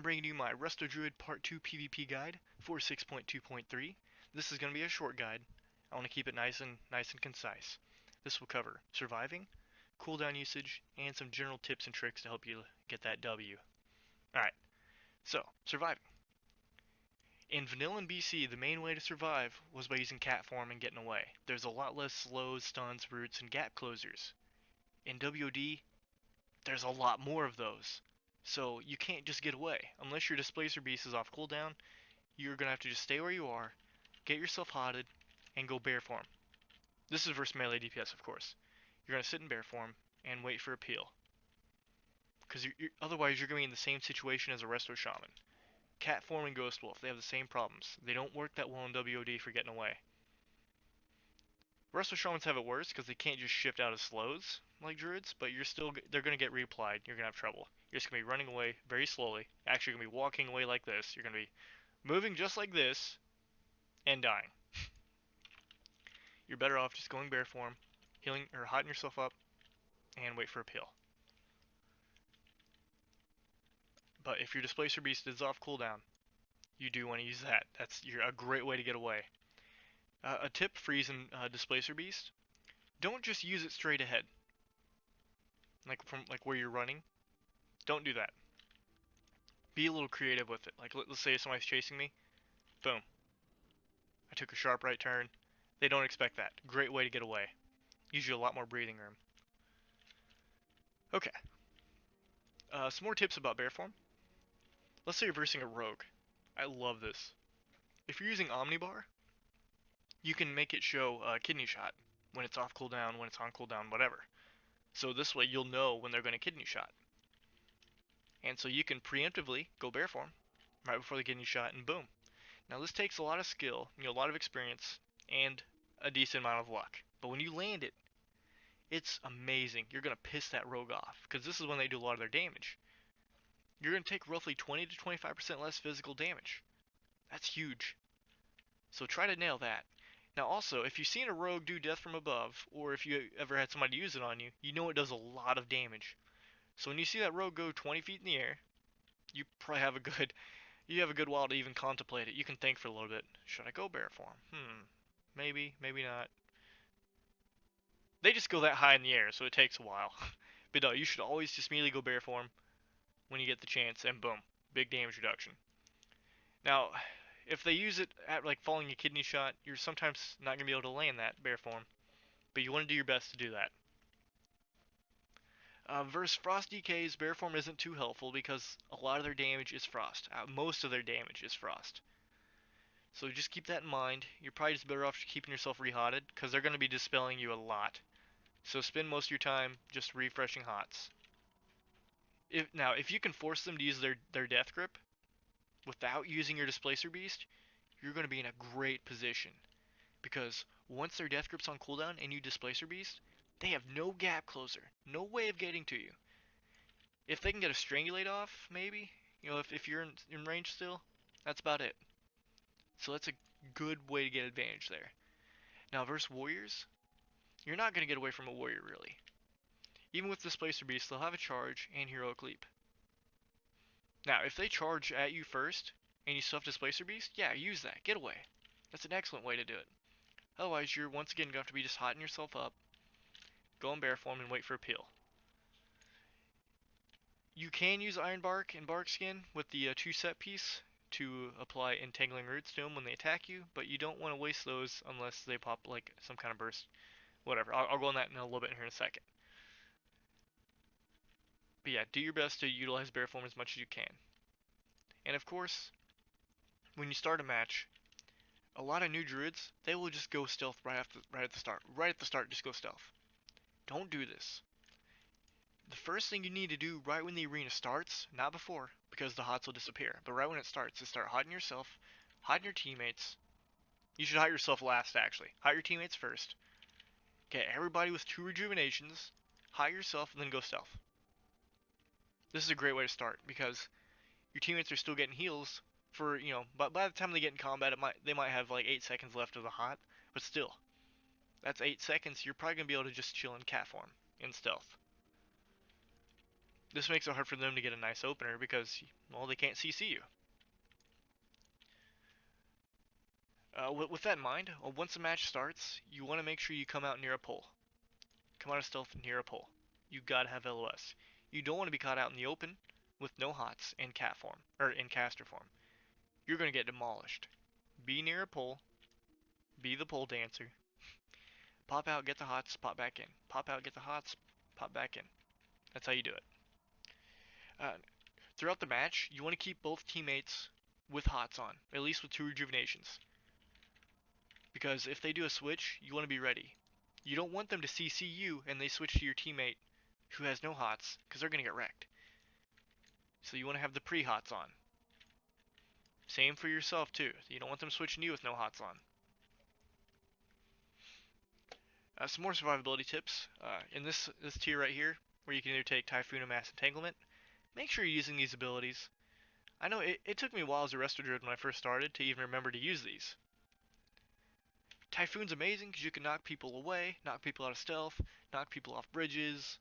bringing you my Resto Druid Part 2 PvP guide for 6.2.3. This is going to be a short guide. I want to keep it nice and concise. This will cover surviving, cooldown usage, and some general tips and tricks to help you get that W. Alright, so, surviving. In Vanilla and BC, the main way to survive was by using cat form and getting away. There's a lot less slows, stuns, roots, and gap closers. In WOD, there's a lot more of those. So you can't just get away. Unless your Displacer Beast is off cooldown, you're going to have to just stay where you are, get yourself hotted, and go bear form. This is versus melee DPS, of course. You're going to sit in bear form and wait for a peel. Because otherwise you're going to be in the same situation as a Resto Shaman. Cat form and Ghost Wolf, they have the same problems. They don't work that well in WOD for getting away. Resto Shamans have it worse because they can't just shift out of slows like Druids, but they're going to get reapplied. You're going to have trouble. You're just going to be running away very slowly. Actually, you're going to be walking away like this. You're going to be moving just like this and dying. You're better off just going bear form, healing or hotting yourself up, and wait for a peel. But if your Displacer Beast is off cooldown, you do want to use that. That's a great way to get away. A tip for using Displacer Beast: don't just use it straight ahead, like from where you're running. Don't do that. Be a little creative with it. Like let's say somebody's chasing me, boom. I took a sharp right turn. They don't expect that. Great way to get away. Gives you a lot more breathing room. Okay. Some more tips about bear form. Let's say you're versing a rogue. I love this. If you're using Omnibar, you can make it show kidney shot when it's off cooldown, when it's on cooldown, whatever. So this way you'll know when they're going to kidney shot. And so you can preemptively go bear form right before the kidney shot and boom. Now this takes a lot of skill, a lot of experience, and a decent amount of luck. But when you land it, it's amazing. You're going to piss that rogue off, because this is when they do a lot of their damage. You're going to take roughly 20 to 25% less physical damage. That's huge. So try to nail that. Now also, if you've seen a rogue do death from above, or if you ever had somebody use it on you, you know it does a lot of damage. So when you see that rogue go 20 feet in the air, you probably have a good while to even contemplate it. You can think for a little bit. Should I go bear form? Maybe, maybe not. They just go that high in the air, so it takes a while. But no, you should always just immediately go bear form when you get the chance, and boom, big damage reduction. Now, if they use it at following a kidney shot, you're sometimes not going to be able to land that bear form, but you want to do your best to do that. Versus Frost DK's, bear form isn't too helpful because a lot of their damage is frost. Most of their damage is frost. So just keep that in mind. You're probably just better off keeping yourself rehotted because they're going to be dispelling you a lot. So spend most of your time just refreshing hots. If you can force them to use their death grip without using your Displacer Beast, you're going to be in a great position. Because once their death grip's on cooldown and you Displacer Beast, they have no gap closer, no way of getting to you. If they can get a Strangulate off, maybe, if you're in range still, that's about it. So that's a good way to get advantage there. Now versus warriors, you're not going to get away from a warrior really. Even with Displacer Beast, they'll have a charge and Heroic Leap. Now, if they charge at you first, and you still have Displacer Beast, yeah, use that. Get away. That's an excellent way to do it. Otherwise, you're once again going to have to be just hotting yourself up, go in bear form, and wait for a peel. You can use Iron Bark and Bark Skin with the 2-set piece to apply Entangling Roots to them when they attack you, but you don't want to waste those unless they pop some kind of burst. Whatever, I'll go on that in a little bit here in a second. But yeah, do your best to utilize bear form as much as you can. And of course, when you start a match, a lot of new druids, they will just go stealth right at the start. Right at the start, just go stealth. Don't do this. The first thing you need to do right when the arena starts, not before, because the hots will disappear, but right when it starts, is start hotting yourself, hotting your teammates. You should hot yourself last, actually. Hot your teammates first. Get everybody with 2 rejuvenations, hot yourself, and then go stealth. This is a great way to start, because your teammates are still getting heals for, but by the time they get in combat, they might have 8 seconds left of the hot, but still, that's 8 seconds. You're probably gonna be able to just chill in cat form in stealth. This makes it hard for them to get a nice opener because, well, they can't CC you. With that in mind, once the match starts, you want to make sure you come out near a pole. Come out of stealth near a pole. You gotta have LOS. You don't want to be caught out in the open with no hots in cat form, or in caster form. You're gonna get demolished. Be near a pole, be the pole dancer. Pop out, get the hots, pop back in. Pop out, get the hots, pop back in. That's how you do it. Uh, Throughout the match, you want to keep both teammates with hots on, at least with 2 rejuvenations. Because if they do a switch, you want to be ready. You don't want them to CC you and they switch to your teammate who has no hots, because they're going to get wrecked. So you want to have the pre-hots on. Same for yourself too. You don't want them switching you with no hots on. Some more survivability tips. In this tier right here, where you can either take Typhoon or Mass Entanglement, make sure you're using these abilities. I know it took me a while as a Resto Druid when I first started to even remember to use these. Typhoon's amazing because you can knock people away, knock people out of stealth, knock people off bridges.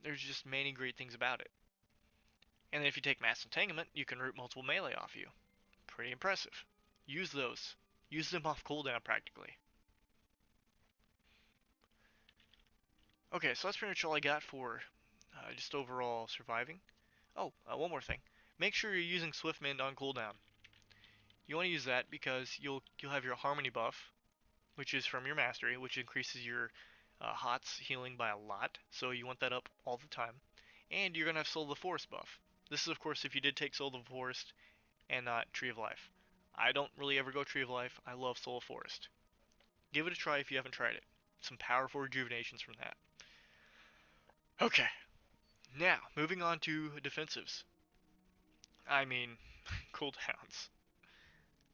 There's just many great things about it. And then if you take Mass Entanglement, you can root multiple melee off you. Pretty impressive. Use those. Use them off cooldown practically. Okay, so that's pretty much all I got for just overall surviving. Oh, one more thing. Make sure you're using Swift Mend on cooldown. You want to use that because you'll have your Harmony buff, which is from your Mastery, which increases your HOTS healing by a lot. So you want that up all the time. And you're gonna have Soul of the Forest buff. This is of course if you did take Soul of the Forest and not Tree of Life. I don't really ever go Tree of Life. I love Soul of Forest. Give it a try if you haven't tried it. Some powerful rejuvenations from that. Okay, now moving on to defensives. I mean, cooldowns.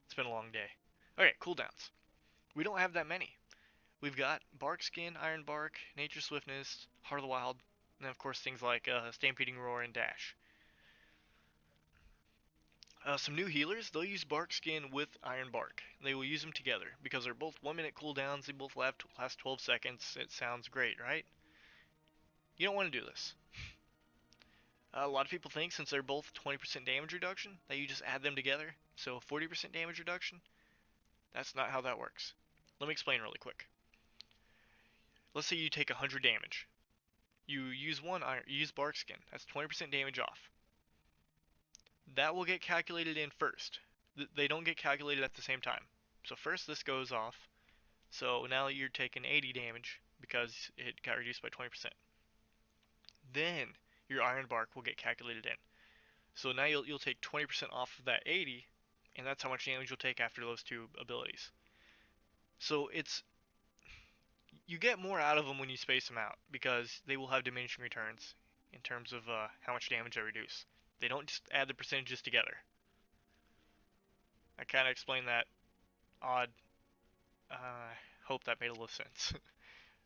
It's been a long day. Okay, cooldowns. We don't have that many. We've got Bark Skin, Iron Bark, Nature Swiftness, Heart of the Wild, and then of course things like Stampeding Roar and Dash. Some new healers, they'll use Bark Skin with Iron Bark. They will use them together because they're both 1 minute cooldowns, they both last 12 seconds. It sounds great, right? You don't want to do this. A lot of people think since they're both 20% damage reduction that you just add them together, so 40% damage reduction. That's not how that works. Let me explain really quick. Let's say you take 100 damage. You use you use Bark Skin. That's 20% damage off. That will get calculated in first. They don't get calculated at the same time. So first this goes off. So now you're taking 80 damage because it got reduced by 20%. Then your Iron Bark will get calculated in. So now you'll take 20% off of that 80, and that's how much damage you'll take after those 2 abilities. So you get more out of them when you space them out because they will have diminishing returns in terms of how much damage they reduce. They don't just add the percentages together. I kind of explained that odd. I hope that made a little sense.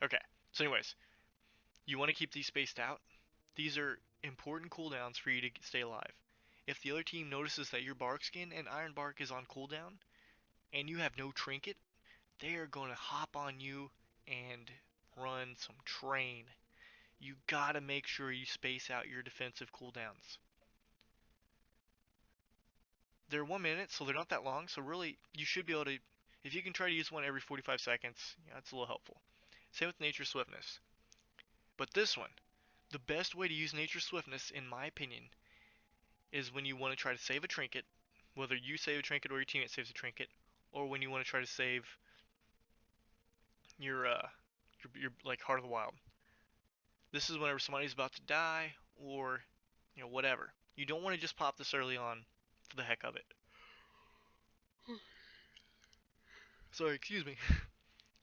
Okay, so anyways, you want to keep these spaced out. These are important cooldowns for you to stay alive. If the other team notices that your Bark Skin and Iron Bark is on cooldown, and you have no trinket, they are going to hop on you and run some train. You gotta make sure you space out your defensive cooldowns. They're 1 minute, so they're not that long, so really, you should be able to, if you can try to use one every 45 seconds, yeah, that's a little helpful. Same with Nature Swiftness. But this one, the best way to use Nature Swiftness, in my opinion, is when you want to try to save a trinket, whether you save a trinket or your teammate saves a trinket, or when you want to try to save your like Heart of the Wild. This is whenever somebody's about to die, or whatever. You don't want to just pop this early on for the heck of it. Sorry, excuse me.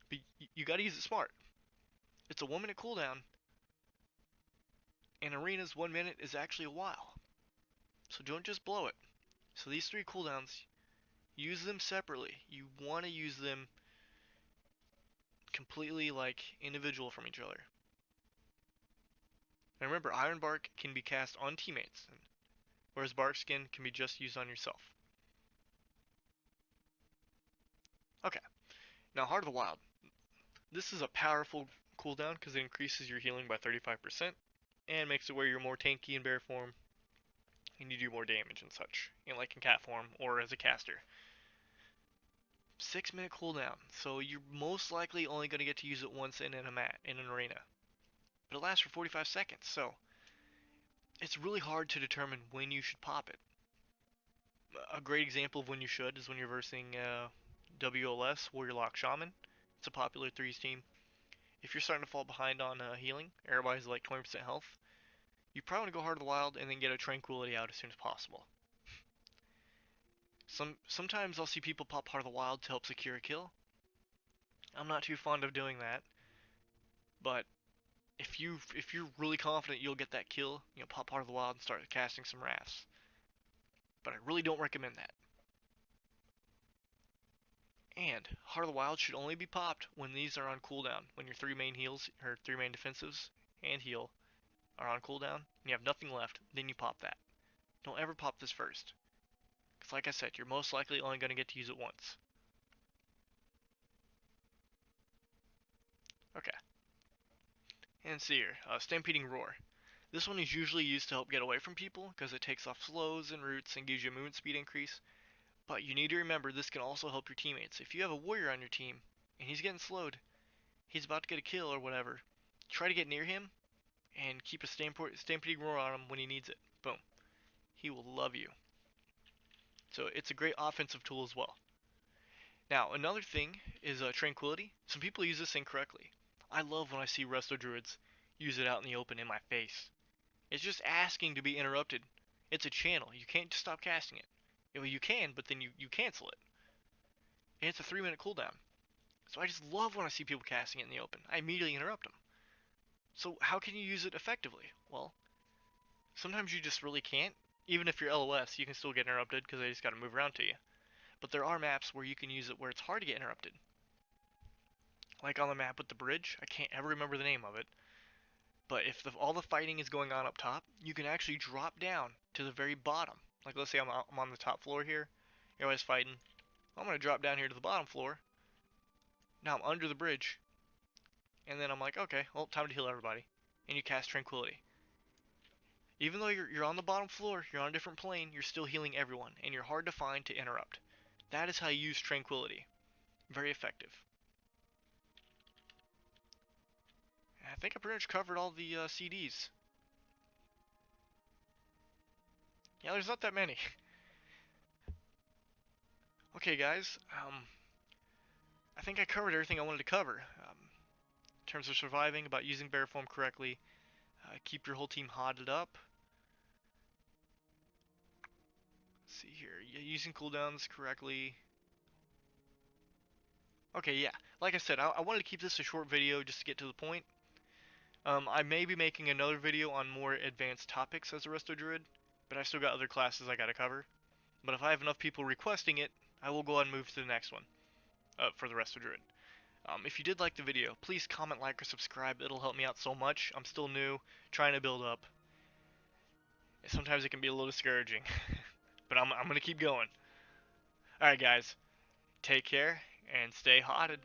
But you got to use it smart. It's a 1 minute cooldown, and Arena's 1 minute is actually a while. So don't just blow it. So these 3 cooldowns, use them separately. You want to use them completely like individual from each other. And remember, Iron Bark can be cast on teammates, whereas Bark Skin can be just used on yourself. Okay, now Heart of the Wild. This is a powerful cooldown because it increases your healing by 35%, and makes it where you're more tanky in bear form and you do more damage and such, like in cat form or as a caster. 6-minute cooldown, so you're most likely only going to get to use it once in an arena, but it lasts for 45 seconds, so it's really hard to determine when you should pop it. A great example of when you should is when you're versing WLS, Warrior Lock Shaman. It's a popular threes team. If you're starting to fall behind on healing, everybody's like 20% health, you probably want to go Heart of the Wild and then get a Tranquility out as soon as possible. Sometimes I'll see people pop Heart of the Wild to help secure a kill. I'm not too fond of doing that, but if you're really confident you'll get that kill, pop Heart of the Wild and start casting some Wraths. But I really don't recommend that. And Heart of the Wild should only be popped when these are on cooldown. When your three main heals, or three main defensives and heal are on cooldown, and you have nothing left, then you pop that. Don't ever pop this first. Because like I said, you're most likely only going to get to use it once. Okay. And see here, Stampeding Roar. This one is usually used to help get away from people, because it takes off slows and roots and gives you a movement speed increase. But you need to remember this can also help your teammates. If you have a warrior on your team, and he's getting slowed, he's about to get a kill or whatever, try to get near him, and keep a Stampeding Roar on him when he needs it. Boom. He will love you. So it's a great offensive tool as well. Now, another thing is Tranquility. Some people use this incorrectly. I love when I see Resto Druids use it out in the open in my face. It's just asking to be interrupted. It's a channel. You can't just stop casting it. Well, you can, but then you cancel it. And it's a 3-minute cooldown. So I just love when I see people casting it in the open. I immediately interrupt them. So how can you use it effectively? Well, sometimes you just really can't. Even if you're LOS, you can still get interrupted because they just got to move around to you. But there are maps where you can use it where it's hard to get interrupted. Like on the map with the bridge, I can't ever remember the name of it. But if all the fighting is going on up top, you can actually drop down to the very bottom. Like let's say I'm on the top floor here, everybody's fighting. I'm going to drop down here to the bottom floor. Now I'm under the bridge. And then I'm like, okay, well, time to heal everybody. And you cast Tranquility. Even though you're on the bottom floor, you're on a different plane, you're still healing everyone, and you're hard to find to interrupt. That is how you use Tranquility. Very effective. I think I pretty much covered all the CDs. Yeah, there's not that many. Okay, guys. I think I covered everything I wanted to cover. In terms of surviving, about using bear form correctly, keep your whole team hotted up. Let's see here, using cooldowns correctly. Okay, yeah. Like I said, I wanted to keep this a short video just to get to the point. I may be making another video on more advanced topics as a Resto Druid, but I still got other classes I gotta cover. But if I have enough people requesting it, I will go ahead and move to the next one for the Resto Druid. If you did like the video, please comment, like, or subscribe. It'll help me out so much. I'm still new, trying to build up. Sometimes it can be a little discouraging, but I'm gonna keep going. Alright guys, take care, and stay hotted.